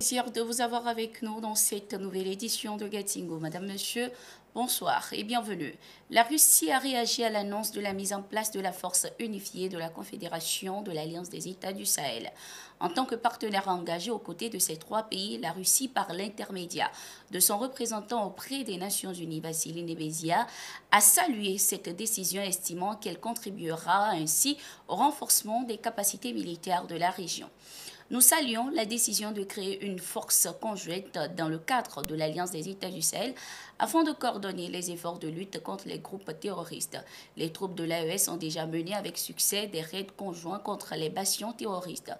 Plaisir de vous avoir avec nous dans cette nouvelle édition de Gatingo. Madame, Monsieur, bonsoir et bienvenue. La Russie a réagi à l'annonce de la mise en place de la force unifiée de la Confédération de l'Alliance des États du Sahel. En tant que partenaire engagé aux côtés de ces trois pays, la Russie, par l'intermédiaire de son représentant auprès des Nations Unies, Vassili Nebezia, a salué cette décision, estimant qu'elle contribuera ainsi au renforcement des capacités militaires de la région. Nous saluons la décision de créer une force conjointe dans le cadre de l'Alliance des États du Sahel afin de coordonner les efforts de lutte contre les groupes terroristes. Les troupes de l'AES ont déjà mené avec succès des raids conjoints contre les bastions terroristes.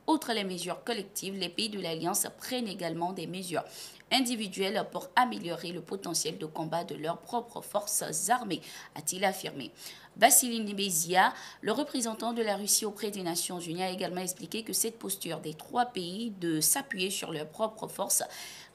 Outre les mesures collectives, les pays de l'Alliance prennent également des mesures individuelles pour améliorer le potentiel de combat de leurs propres forces armées, a-t-il affirmé. Vassili Nebezia, le représentant de la Russie auprès des Nations Unies, a également expliqué que cette posture des trois pays de s'appuyer sur leurs propres forces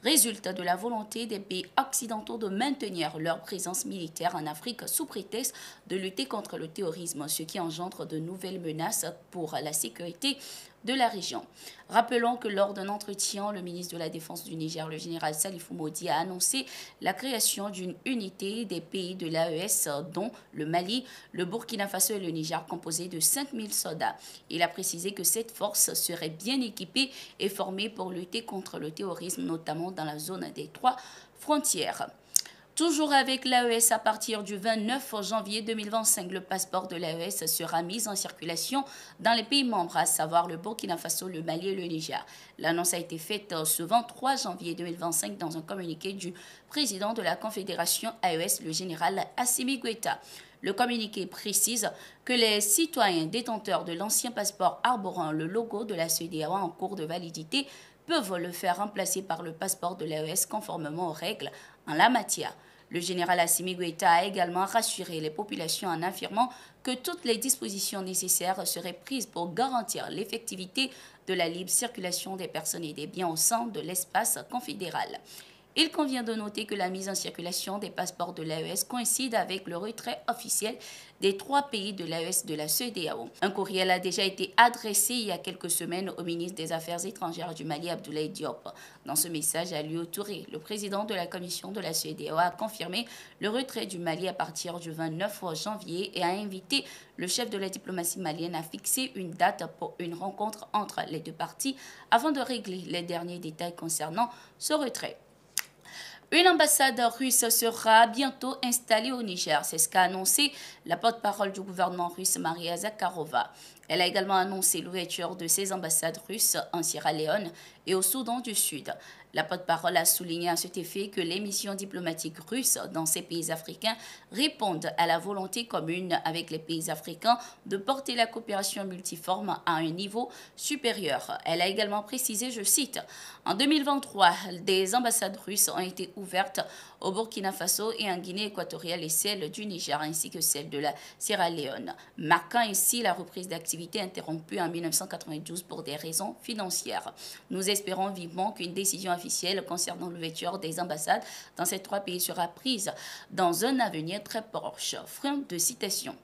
résulte de la volonté des pays occidentaux de maintenir leur présence militaire en Afrique sous prétexte de lutter contre le terrorisme, ce qui engendre de nouvelles menaces pour la sécurité de la région. Rappelons que lors d'un entretien, le ministre de la Défense du Niger, le général Salifou Modi, a annoncé la création d'une unité des pays de l'AES, dont le Mali, le Burkina Faso et le Niger, composée de 5000 soldats. Il a précisé que cette force serait bien équipée et formée pour lutter contre le terrorisme, notamment dans la zone des trois frontières. Toujours avec l'AES, à partir du 29 janvier 2025, le passeport de l'AES sera mis en circulation dans les pays membres, à savoir le Burkina Faso, le Mali et le Niger. L'annonce a été faite ce 23 janvier 2025 dans un communiqué du président de la Confédération AES, le général Assimi Goïta. Le communiqué précise que les citoyens détenteurs de l'ancien passeport arborant le logo de la CEDEAO en cours de validité peuvent le faire remplacer par le passeport de l'AES conformément aux règles en la matière. Le général Assimi Goïta a également rassuré les populations en affirmant que toutes les dispositions nécessaires seraient prises pour garantir l'effectivité de la libre circulation des personnes et des biens au sein de l'espace confédéral. Il convient de noter que la mise en circulation des passeports de l'AES coïncide avec le retrait officiel des trois pays de l'AES de la CEDEAO. Un courriel a déjà été adressé il y a quelques semaines au ministre des Affaires étrangères du Mali, Abdoulaye Diop. Dans ce message, Aliou Touré, le président de la commission de la CEDEAO, a confirmé le retrait du Mali à partir du 29 janvier et a invité le chef de la diplomatie malienne à fixer une date pour une rencontre entre les deux parties afin de régler les derniers détails concernant ce retrait. Une ambassade russe sera bientôt installée au Niger. C'est ce qu'a annoncé la porte-parole du gouvernement russe, Maria Zakharova. Elle a également annoncé l'ouverture de ces ambassades russes en Sierra Leone et au Soudan du Sud. La porte-parole a souligné à cet effet que les missions diplomatiques russes dans ces pays africains répondent à la volonté commune avec les pays africains de porter la coopération multiforme à un niveau supérieur. Elle a également précisé, je cite, « En 2023, des ambassades russes ont été ouvertes au Burkina Faso et en Guinée équatoriale et celle du Niger ainsi que celle de la Sierra Leone, marquant ainsi la reprise d'activité interrompue en 1992 pour des raisons financières. Nous espérons vivement qu'une décision officielle concernant l'ouverture des ambassades dans ces trois pays sera prise dans un avenir très proche. » Fin de citation.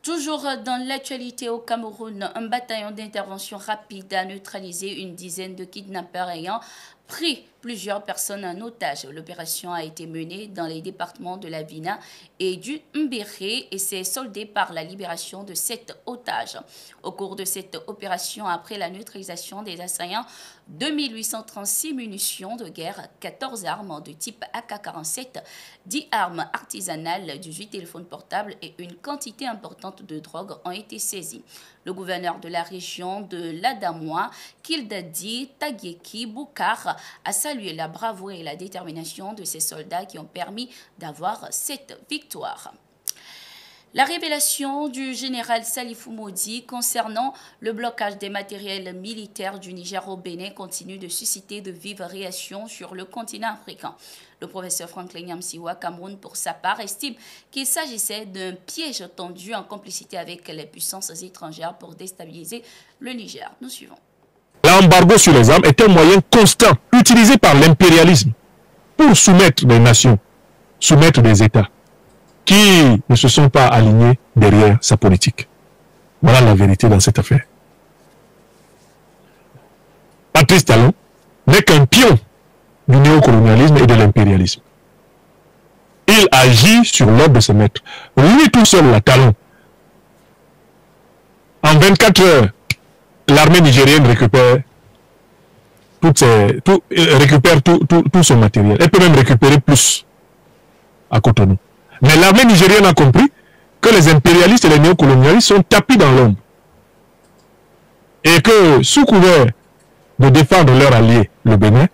Toujours dans l'actualité au Cameroun, un bataillon d'intervention rapide a neutralisé une dizaine de kidnappeurs ayant pris plusieurs personnes en otage. L'opération a été menée dans les départements de la Vina et du Mbéré et s'est soldée par la libération de 7 otages. Au cours de cette opération, après la neutralisation des assaillants, 2836 munitions de guerre, 14 armes de type AK-47, 10 armes artisanales, 18 téléphones portables et une quantité importante de drogue ont été saisies. Le gouverneur de la région de l'Adamwa, Kildadi Tagieki Boukar, a salué la bravoure et la détermination de ces soldats qui ont permis d'avoir cette victoire. La révélation du général Salifou Modi concernant le blocage des matériels militaires du Niger au Bénin continue de susciter de vives réactions sur le continent africain. Le professeur Franklin Yamsiwa Cameroun, pour sa part, estime qu'il s'agissait d'un piège tendu en complicité avec les puissances étrangères pour déstabiliser le Niger. Nous suivons. L'embargo sur les armes est un moyen constant utilisé par l'impérialisme pour soumettre des nations, soumettre des États qui ne se sont pas alignés derrière sa politique. Voilà la vérité dans cette affaire. Patrice Talon n'est qu'un pion du néocolonialisme et de l'impérialisme. Il agit sur l'ordre de ses maîtres. Lui tout seul, la talon. En 24 heures, l'armée nigérienne récupère tout son matériel. Elle peut même récupérer plus à Cotonou. Mais l'armée nigérienne a compris que les impérialistes et les néocolonialistes sont tapis dans l'ombre. Et que, sous couvert de défendre leur allié, le Bénin,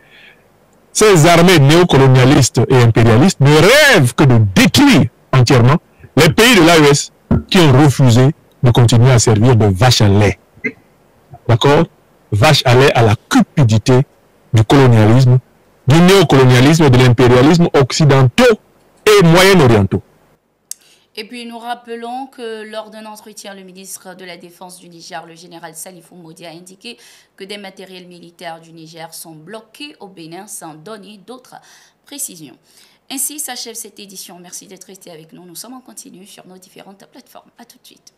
ces armées néocolonialistes et impérialistes ne rêvent que de détruire entièrement les pays de l'AES qui ont refusé de continuer à servir de vache à lait. D'accord? Vache à lait à la cupidité du colonialisme, du néocolonialisme et de l'impérialisme occidentaux et moyen-orientaux. Et puis nous rappelons que lors d'un entretien, le ministre de la Défense du Niger, le général Salifou Modi, a indiqué que des matériels militaires du Niger sont bloqués au Bénin sans donner d'autres précisions. Ainsi s'achève cette édition. Merci d'être resté avec nous. Nous sommes en continu sur nos différentes plateformes. À tout de suite.